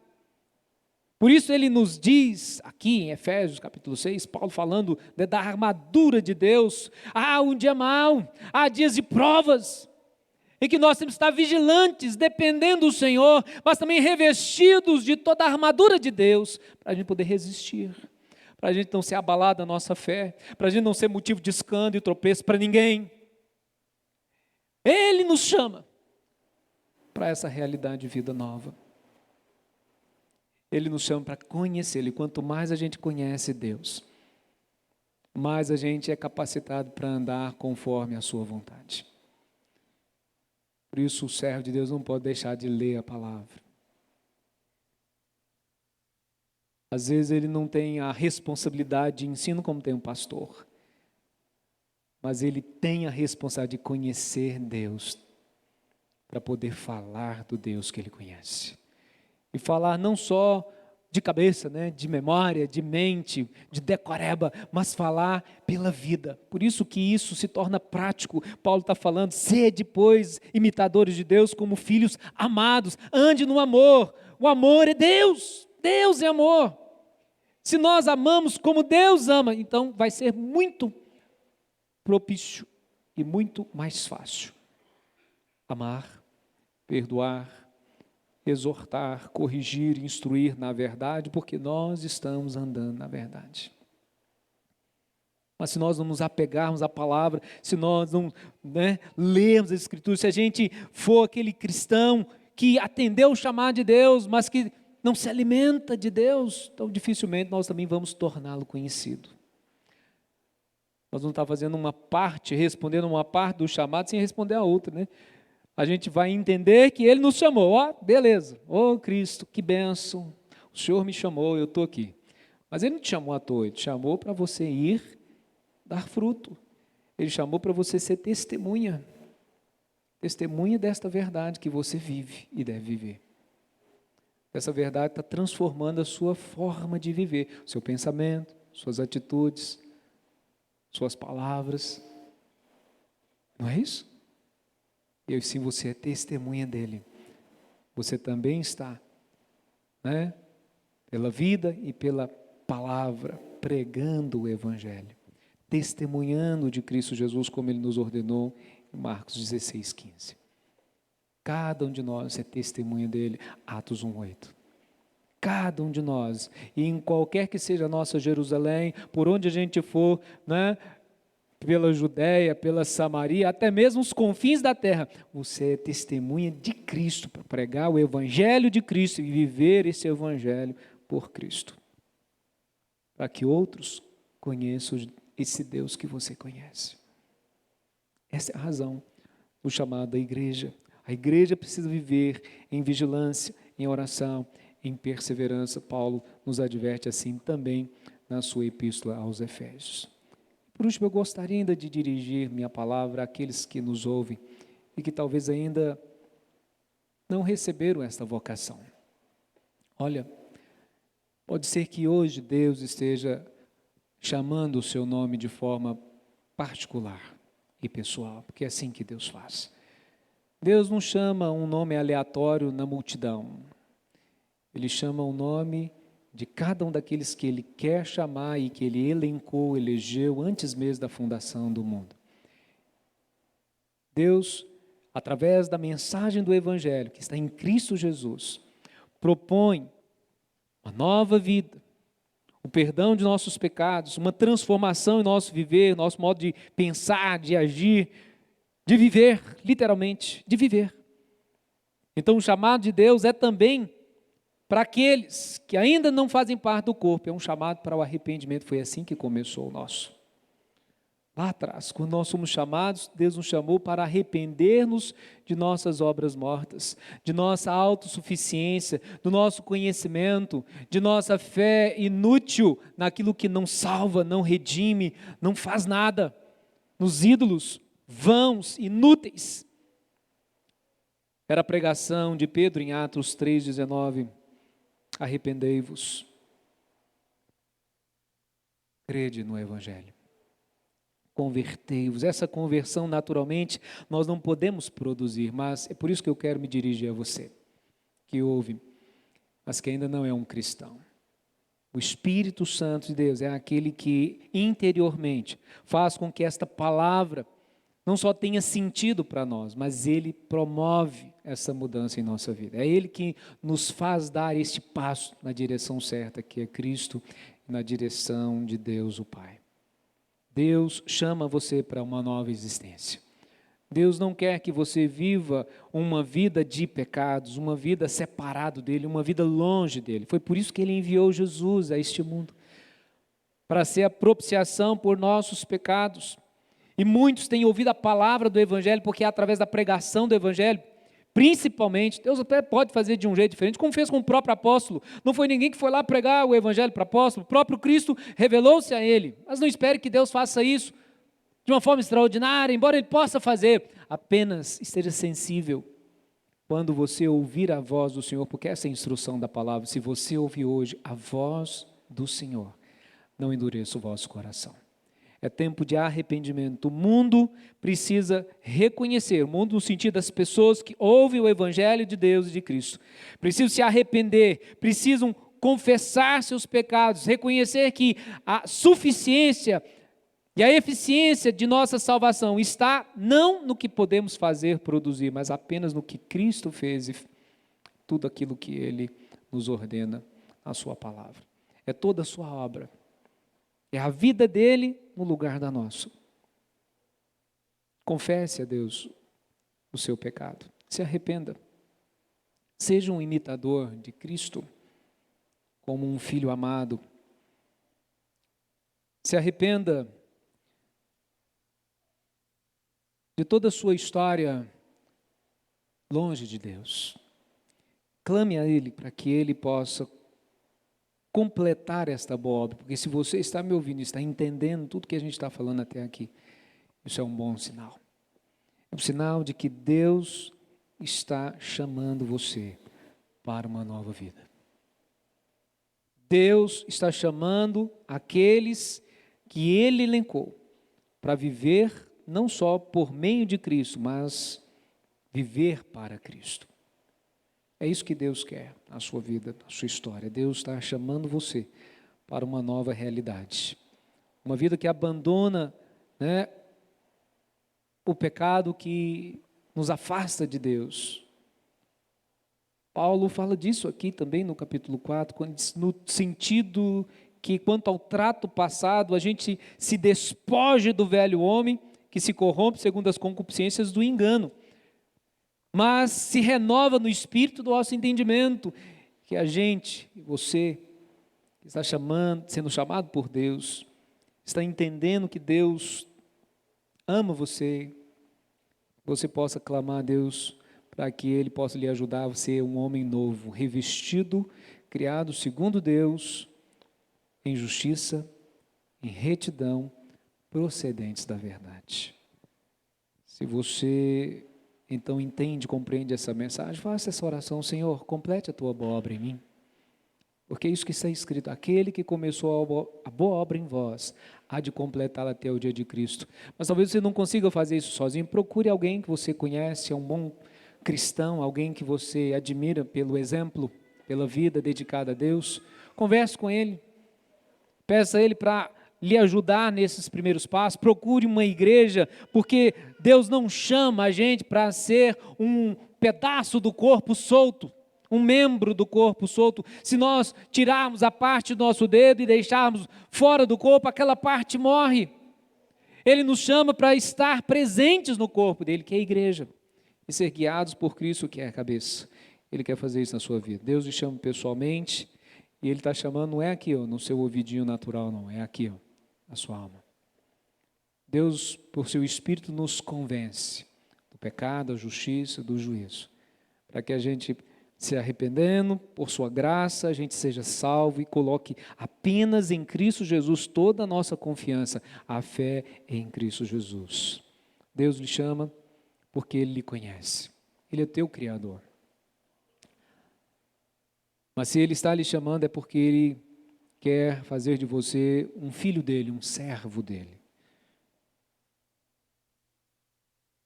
Por isso ele nos diz, aqui em Efésios capítulo 6, Paulo falando da armadura de Deus. Há um dia mau, há dias de provas, em que nós temos que estar vigilantes, dependendo do Senhor, mas também revestidos de toda a armadura de Deus, para a gente poder resistir, para a gente não ser abalado a nossa fé, para a gente não ser motivo de escândalo e tropeço para ninguém. Ele nos chama para essa realidade de vida nova. Ele nos chama para conhecê-lo, e quanto mais a gente conhece Deus, mais a gente é capacitado para andar conforme a sua vontade. Por isso o servo de Deus não pode deixar de ler a palavra. Às vezes ele não tem a responsabilidade de ensino como tem um pastor, mas ele tem a responsabilidade de conhecer Deus, para poder falar do Deus que ele conhece. E falar não só de cabeça, né, de memória, de mente, de decoreba, mas falar pela vida. Por isso que isso se torna prático. Paulo está falando, sede, pois, imitadores de Deus como filhos amados, ande no amor. O amor é Deus, Deus é amor. Se nós amamos como Deus ama, então vai ser muito propício e muito mais fácil amar, perdoar, exortar, corrigir, instruir na verdade, porque nós estamos andando na verdade. Mas se nós não nos apegarmos à palavra, se nós não lermos as Escrituras, se a gente for aquele cristão que atendeu o chamado de Deus, mas que não se alimenta de Deus, então dificilmente nós também vamos torná-lo conhecido. Nós vamos estar fazendo uma parte, respondendo uma parte do chamado sem responder a outra, né? A gente vai entender que Ele nos chamou, ó, beleza, ô Cristo, que bênção, o Senhor me chamou, eu estou aqui. Mas Ele não te chamou à toa, Ele te chamou para você ir dar fruto, Ele chamou para você ser testemunha desta verdade que você vive e deve viver. Essa verdade está transformando a sua forma de viver, o seu pensamento, suas atitudes, suas palavras, não é isso? E se você é testemunha dele, você também está, pela vida e pela palavra, pregando o Evangelho, testemunhando de Cristo Jesus, como ele nos ordenou em Marcos 16:15. Cada um de nós é testemunha dele, Atos 1:8. Cada um de nós, e em qualquer que seja a nossa Jerusalém, por onde a gente for, pela Judéia, pela Samaria, até mesmo os confins da terra, você é testemunha de Cristo, para pregar o Evangelho de Cristo e viver esse Evangelho por Cristo, para que outros conheçam esse Deus que você conhece. Essa é a razão do chamado da igreja. A igreja precisa viver em vigilância, em oração, em perseverança. Paulo nos adverte assim também na sua epístola aos Efésios. Por último, eu gostaria ainda de dirigir minha palavra àqueles que nos ouvem e que talvez ainda não receberam esta vocação. Olha, pode ser que hoje Deus esteja chamando o seu nome de forma particular e pessoal, porque é assim que Deus faz. Deus não chama um nome aleatório na multidão. Ele chama o nome de cada um daqueles que Ele quer chamar e que Ele elencou, elegeu antes mesmo da fundação do mundo. Deus, através da mensagem do Evangelho, que está em Cristo Jesus, propõe uma nova vida, o perdão de nossos pecados, uma transformação em nosso viver, nosso modo de pensar, de agir, de viver, literalmente, de viver. Então o chamado de Deus é também para aqueles que ainda não fazem parte do corpo, é um chamado para o arrependimento. Foi assim que começou o nosso. Lá atrás, quando nós somos chamados, Deus nos chamou para arrepender-nos de nossas obras mortas, de nossa autossuficiência, do nosso conhecimento, de nossa fé inútil naquilo que não salva, não redime, não faz nada, nos ídolos vãos, inúteis. Era a pregação de Pedro em Atos 3,19. Arrependei-vos, crede no Evangelho, convertei-vos. Essa conversão, naturalmente, nós não podemos produzir, mas é por isso que eu quero me dirigir a você, que ouve, mas que ainda não é um cristão. O Espírito Santo de Deus é aquele que interiormente faz com que esta palavra não só tenha sentido para nós, mas Ele promove essa mudança em nossa vida. É Ele que nos faz dar este passo na direção certa, que é Cristo, na direção de Deus o Pai. Deus chama você para uma nova existência. Deus não quer que você viva uma vida de pecados, uma vida separado dEle, uma vida longe dEle. Foi por isso que Ele enviou Jesus a este mundo, para ser a propiciação por nossos pecados. E muitos têm ouvido a palavra do Evangelho, porque é através da pregação do Evangelho, principalmente, Deus até pode fazer de um jeito diferente, como fez com o próprio apóstolo. Não foi ninguém que foi lá pregar o Evangelho para o apóstolo, o próprio Cristo revelou-se a ele. Mas não espere que Deus faça isso de uma forma extraordinária, embora Ele possa fazer, apenas esteja sensível quando você ouvir a voz do Senhor, porque essa é a instrução da palavra, se você ouvir hoje a voz do Senhor, não endureça o vosso coração. É tempo de arrependimento. O mundo precisa reconhecer, o mundo no sentido das pessoas que ouvem o Evangelho de Deus e de Cristo, precisam se arrepender, precisam confessar seus pecados, reconhecer que a suficiência e a eficiência de nossa salvação está não no que podemos fazer, produzir, mas apenas no que Cristo fez e tudo aquilo que Ele nos ordena na sua palavra. É toda a sua obra. É a vida dele no lugar da nossa. Confesse a Deus o seu pecado. Se arrependa. Seja um imitador de Cristo, como um filho amado. Se arrependa de toda a sua história longe de Deus. Clame a Ele para que Ele possa completar esta boa obra, porque se você está me ouvindo, está entendendo tudo que a gente está falando até aqui, isso é um bom sinal. É um sinal de que Deus está chamando você para uma nova vida. Deus está chamando aqueles que Ele elencou para viver não só por meio de Cristo, mas viver para Cristo. É isso que Deus quer na sua vida, na sua história. Deus está chamando você para uma nova realidade. Uma vida que abandona, o pecado que nos afasta de Deus. Paulo fala disso aqui também no capítulo 4, no sentido que quanto ao trato passado, a gente se despoje do velho homem que se corrompe segundo as concupiscências do engano, mas se renova no espírito do nosso entendimento, que a gente, você, que está sendo chamado por Deus, está entendendo que Deus ama você, você possa clamar a Deus para que Ele possa lhe ajudar a ser um homem novo, revestido, criado segundo Deus, em justiça, em retidão, procedentes da verdade. Se você então entende, compreende essa mensagem, faça essa oração: Senhor, complete a tua boa obra em mim, porque é isso que está escrito: aquele que começou a boa obra em vós, há de completá-la até o dia de Cristo. Mas talvez você não consiga fazer isso sozinho. Procure alguém que você conhece, é um bom cristão, alguém que você admira pelo exemplo, pela vida dedicada a Deus. Converse com ele, peça a ele para lhe ajudar nesses primeiros passos. Procure uma igreja, porque Deus não chama a gente para ser um pedaço do corpo solto, um membro do corpo solto. Se nós tirarmos a parte do nosso dedo e deixarmos fora do corpo, aquela parte morre. Ele nos chama para estar presentes no corpo dele, que é a igreja, e ser guiados por Cristo, que é a cabeça. Ele quer fazer isso na sua vida. Deus lhe chama pessoalmente, e Ele está chamando, não é aqui, no seu ouvidinho natural, não, é aqui, na sua alma. Deus, por seu Espírito, nos convence do pecado, da justiça, do juízo, para que a gente, se arrependendo, por sua graça, a gente seja salvo e coloque apenas em Cristo Jesus toda a nossa confiança, a fé em Cristo Jesus. Deus lhe chama porque Ele lhe conhece, Ele é teu Criador. Mas se Ele está lhe chamando é porque Ele quer fazer de você um filho dEle, um servo dEle.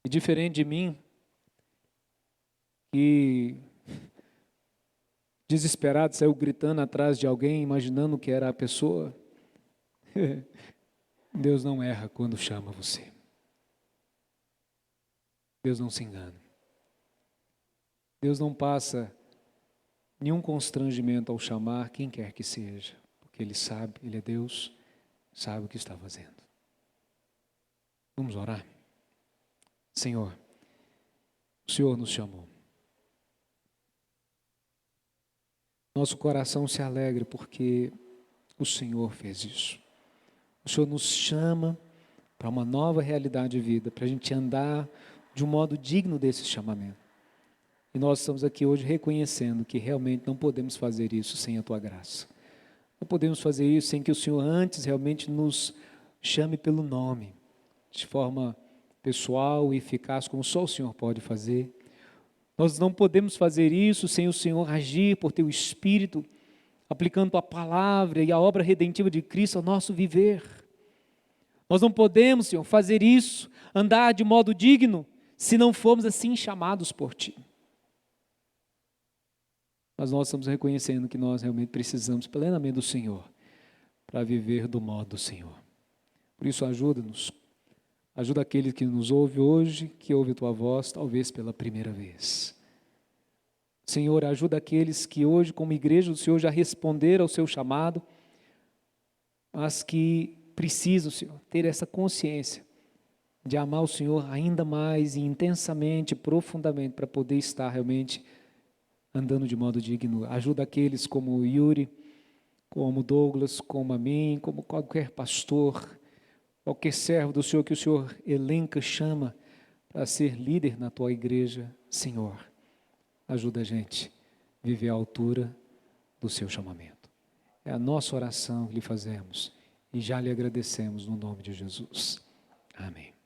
E diferente de mim, que desesperado saiu gritando atrás de alguém, imaginando que era a pessoa, Deus não erra quando chama você. Deus não se engana. Deus não passa nenhum constrangimento ao chamar quem quer que seja, porque Ele sabe, Ele é Deus, sabe o que está fazendo. Vamos orar? Senhor, o Senhor nos chamou. Nosso coração se alegra porque o Senhor fez isso. O Senhor nos chama para uma nova realidade de vida, para a gente andar de um modo digno desse chamamento. E nós estamos aqui hoje reconhecendo que realmente não podemos fazer isso sem a Tua graça. Não podemos fazer isso sem que o Senhor antes realmente nos chame pelo nome, de forma pessoal e eficaz, como só o Senhor pode fazer. Nós não podemos fazer isso sem o Senhor agir por Teu Espírito, aplicando a palavra e a obra redentiva de Cristo ao nosso viver. Nós não podemos, Senhor, fazer isso, andar de modo digno, se não formos assim chamados por Ti. Mas nós estamos reconhecendo que nós realmente precisamos plenamente do Senhor para viver do modo do Senhor. Por isso, ajuda-nos. Ajuda aquele que nos ouve hoje, que ouve a Tua voz, talvez pela primeira vez. Senhor, ajuda aqueles que hoje, como igreja do Senhor, já responderam ao Seu chamado, mas que precisam, Senhor, ter essa consciência de amar o Senhor ainda mais e intensamente, profundamente, para poder estar realmente andando de modo digno. Ajuda aqueles como o Yuri, como Douglas, como a mim, como qualquer pastor, qualquer servo do Senhor que o Senhor elenca, chama para ser líder na Tua igreja. Senhor, ajuda a gente a viver à altura do Seu chamamento. É a nossa oração que lhe fazemos e já lhe agradecemos no nome de Jesus. Amém.